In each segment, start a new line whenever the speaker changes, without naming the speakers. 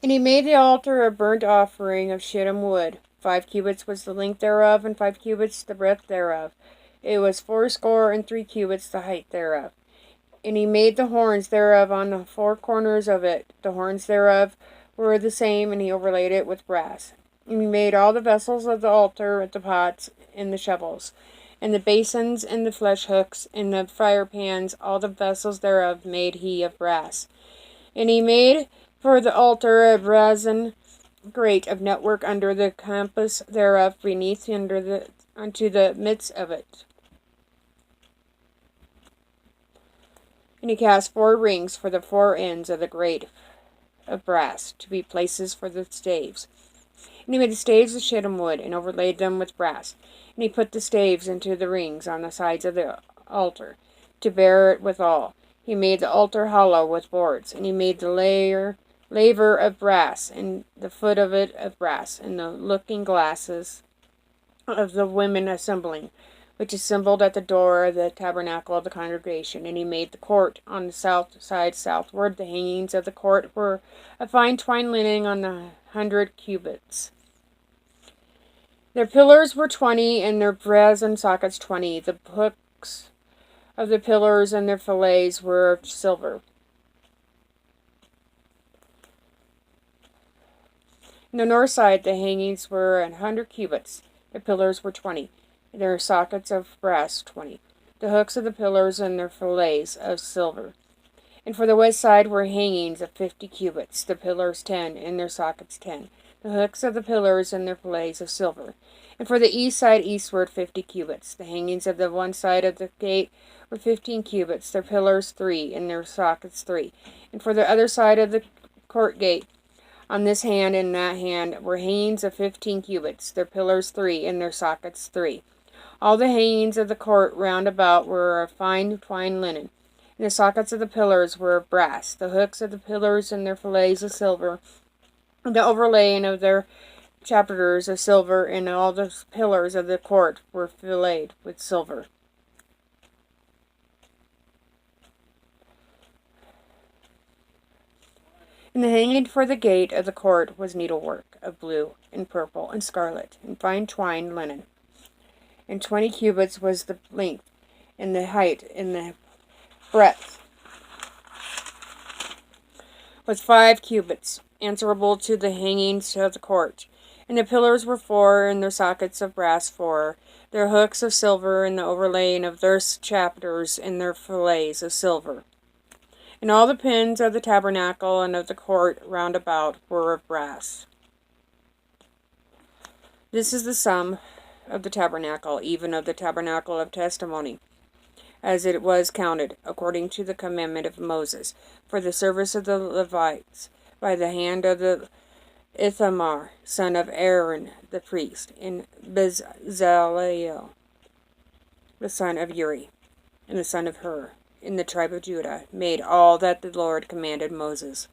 And he made the altar a burnt offering of shittim wood. 5 cubits was the length thereof, and 5 cubits the breadth thereof. It was 63 cubits the height thereof. And he made the horns thereof on the 4 corners of it. The horns thereof were the same, and he overlaid it with brass. And he made all the vessels of the altar, the pots, and the shovels, and the basins, and the flesh hooks, and the fire pans, all the vessels thereof made he of brass. And he made for the altar a brazen grate of network under the compass thereof, beneath unto the midst of it. And he cast 4 rings for the 4 ends of the grate of brass, to be places for the staves. And he made the staves of shittim wood, and overlaid them with brass. And he put the staves into the rings on the sides of the altar, to bear it withal. He made the altar hollow with boards, and he made the laver of brass, and the foot of it of brass, and the looking glasses of the women assembling, which assembled at the door of the tabernacle of the congregation. And he made the court on the south side southward. The hangings of the court were of fine twined linen on the 100 cubits. Their pillars were 20, and their brazen sockets 20. The hooks of the pillars and their fillets were of silver. On the north side the hangings were 100 cubits. The pillars were 20. Their sockets of brass 20. The hooks of the pillars and their fillets of silver. And for the west side were hangings of 50 cubits. The pillars 10, and their sockets 10. The hooks of the pillars and their fillets of silver. And for the east side eastward 50 cubits. The hangings of the one side of the gate were 15 cubits. Their pillars 3, and their sockets 3. And for the other side of the court gate, on this hand and that hand, were hangings of 15 cubits. Their pillars 3, and their sockets 3. All the hangings of the court round about were of fine twined linen, and the sockets of the pillars were of brass. The hooks of the pillars and their fillets of silver, and the overlaying of their chapters of silver, and all the pillars of the court were filleted with silver. And the hanging for the gate of the court was needlework of blue, and purple, and scarlet, and fine twined linen. And 20 cubits was the length, and the height, and the breadth was 5 cubits, answerable to the hangings of the court. And the pillars were 4, and their sockets of brass 4, their hooks of silver, and the overlaying of their chapters, and their fillets of silver. And all the pins of the tabernacle and of the court round about were of brass. This is the sum of the tabernacle, even of the tabernacle of testimony, as it was counted, according to the commandment of Moses, for the service of the Levites, by the hand of the Ithamar, son of Aaron the priest, and Bezaleel, the son of Uri, and the son of Hur, in the tribe of Judah, made all that the Lord commanded Moses.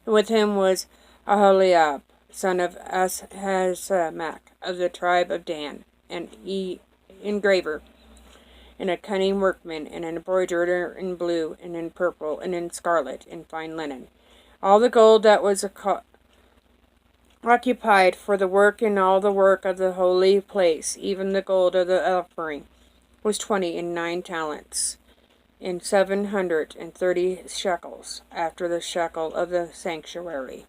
And with him was Aholiab, son of Ahisamach, of the tribe of Dan, an engraver, and a cunning workman, and an embroiderer in blue, and in purple, and in scarlet, and fine linen. All the gold that was occupied for the work and all the work of the holy place, even the gold of the offering, was 29 talents, and 730 shekels, after the shekel of the sanctuary.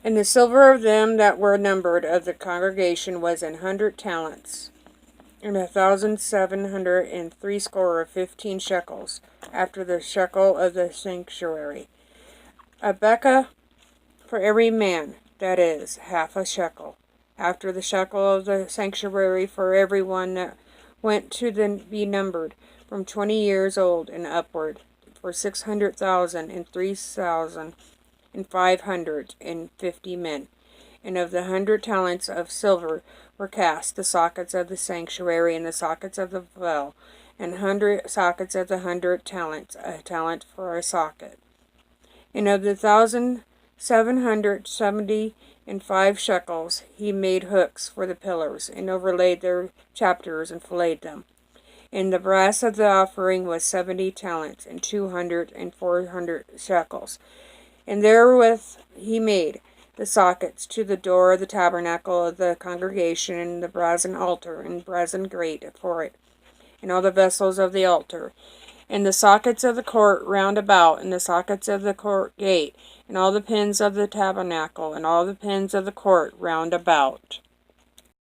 And the silver of them that were numbered of the congregation was 100 talents, and 1,760 shekels, after the shekel of the sanctuary. A bekah for every man, that is, half a shekel, after the shekel of the sanctuary for every one that went to be numbered, from 20 years old and upward, for 600,000 and 3,550 men. And of the 100 talents of silver were cast the sockets of the sanctuary and the sockets of the well, and 100 sockets of the 100 talents, a talent for a socket. And of the 1,775 shekels he made hooks for the pillars, and overlaid their chapters, and filleted them. And the brass of the offering was 70 talents, and 200 and 400 shekels. And therewith he made the sockets to the door of the tabernacle of the congregation, and the brazen altar, and brazen grate for it, and all the vessels of the altar, and the sockets of the court round about, and the sockets of the court gate, and all the pins of the tabernacle, and all the pins of the court round about.